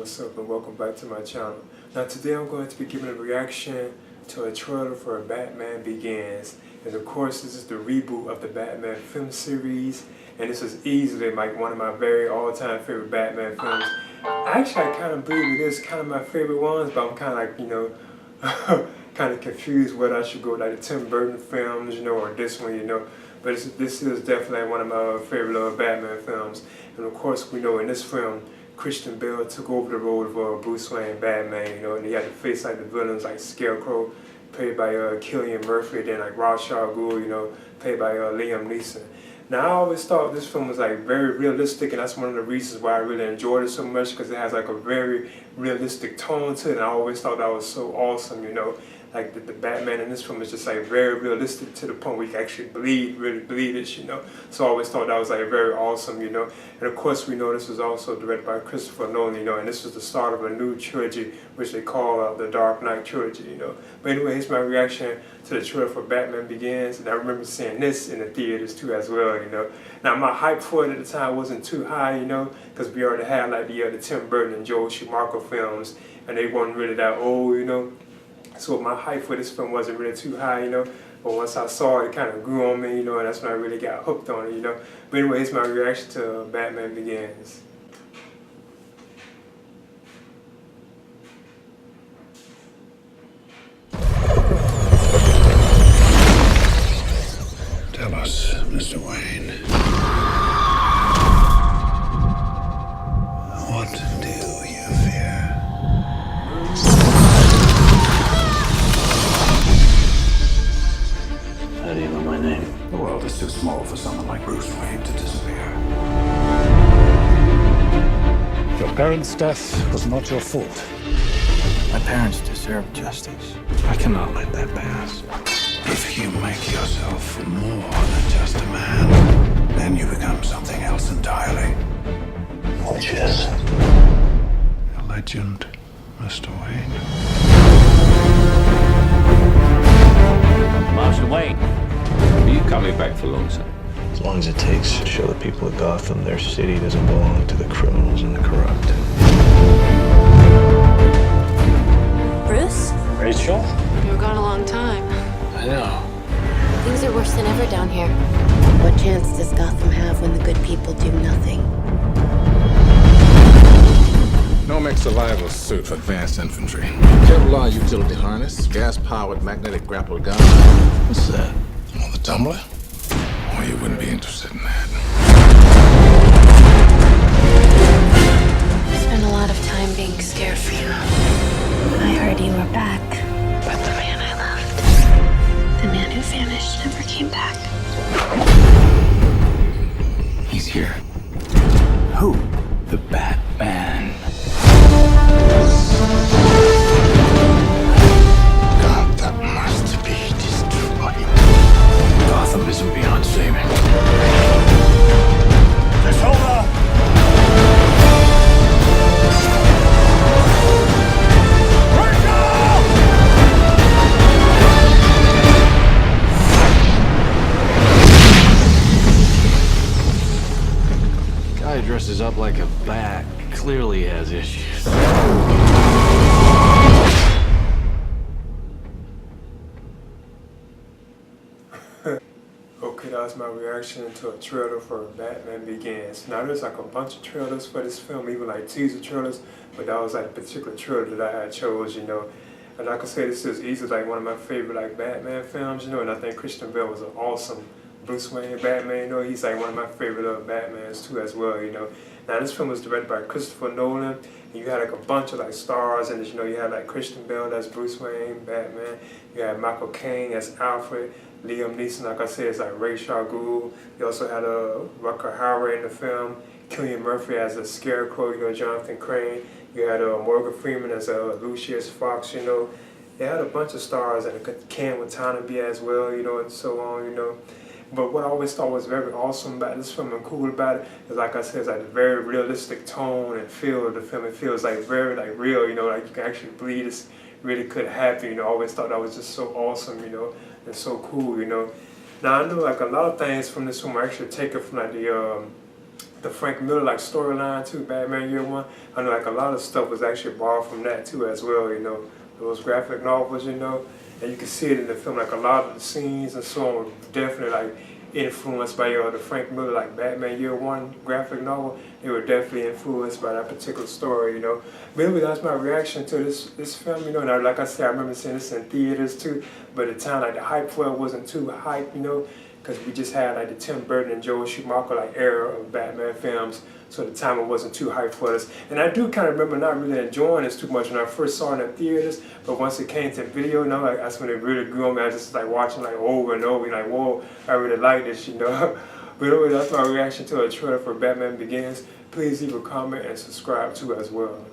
what's up, and welcome back to my channel. Now today I'm going to be giving a reaction to a trailer for Batman Begins. And of course this is the reboot of the Batman film series, and this is easily like one of my very all-time favorite Batman films. Actually, I kind of believe it is kind of my favorite ones, but I'm kind of like, kind of confused whether I should go like the Tim Burton films, or this one, But this is definitely one of my favorite Batman films. And of course, we know in this film, Christian Bale took over the role of Bruce Wayne Batman, and he had to face like the villains like Scarecrow, played by Cillian Murphy, then like Ra's al Ghul, played by Liam Neeson. Now I always thought this film was like very realistic, and that's one of the reasons why I really enjoyed it so much, because it has like a very realistic tone to it, and I always thought that was so awesome, Like the Batman in this film is just like very realistic to the point where you can actually really believe it, So I always thought that was like very awesome, And of course we know this was also directed by Christopher Nolan, and this was the start of a new trilogy, which they call the Dark Knight trilogy, But anyway, here's my reaction to the trailer for Batman Begins, and I remember seeing this in the theaters too as well, Now my hype for it at the time wasn't too high, because we already had like the Tim Burton and Joel Schumacher films, and they weren't really that old, So my hype for this film wasn't really too high, But once I saw it, it kind of grew on me, and that's when I really got hooked on it, But anyway, here's my reaction to Batman Begins. Tell us, Mr. Wayne. What do you fear? How do you know my name? The world is too small for someone like Bruce Wayne to disappear. Your parents' death was not your fault. My parents deserve justice. I cannot let that pass. If you make yourself more than just a man, then you become something else entirely. Which is? A legend, Mr. Wayne. Marshal Wayne, are you coming back for long, sir? As long as it takes to show the people of Gotham their city doesn't belong to the criminals and the corrupt. Bruce? Rachel? You were gone a long time. I know. Things are worse than ever down here. What chance does Gotham have when the good people do nothing? Nomex survival suit for advanced infantry. Kevlar utility harness, gas-powered magnetic grapple gun. What's that? Well, the tumbler? Well, you wouldn't be interested in that. I spent a lot of time being scared for you. I heard you were back. But the man I loved, the man who vanished, never came back. He's here. Who? The Batman. Gotham must be destroyed. Gotham isn't beyond saving. Guy dresses up like a bat clearly has issues. Okay, that was my reaction to a trailer for Batman Begins. Now there's like a bunch of trailers for this film, even like teaser trailers, but that was like a particular trailer that I had chose, And like I said, this is easily like one of my favorite like Batman films, and I think Christian Bale was an awesome Bruce Wayne Batman, He's like one of my favorite Batmans too as well, Now this film was directed by Christopher Nolan, and you had like a bunch of like stars in it, you had like Christian Bale as Bruce Wayne Batman, you had Michael Caine as Alfred, Liam Neeson, like I said, is like Ra's al Ghul. You also had Rutger Hauer in the film, Cillian Murphy as a Scarecrow, Jonathan Crane. You had Morgan Freeman as Lucius Fox, They had a bunch of stars, and Ken Watanabe as well, and so on, But what I always thought was very awesome about this film and cool about it is, like I said, it's like a very realistic tone and feel of the film. It feels like very like real, like you can actually believe this really could happen, I always thought that was just so awesome, and so cool, Now I know like a lot of things from this film are actually taken from like the the Frank Miller like storyline too, Batman Year One. I know like a lot of stuff was actually borrowed from that too as well, you know, those graphic novels, you know, and you can see it in the film. Like a lot of the scenes and so on were definitely like influenced by the Frank Miller like Batman Year One graphic novel. They were definitely influenced by that particular story, you know. But anyway, that's my reaction to this film, you know. And like I said, I remember seeing this in theaters too. But at the time, like the hype for it wasn't too hype, you know, because we just had like the Tim Burton and Joel Schumacher like era of Batman films. So at the time it wasn't too hype for us. And I do kind of remember not really enjoying this too much when I first saw it in theaters. But once it came to video, you know, like that's when it really grew on me. I just like watching like over and over, like, whoa, I really like this, you know. But anyway, that's my reaction to a trailer for Batman Begins. Please leave a comment and subscribe too as well.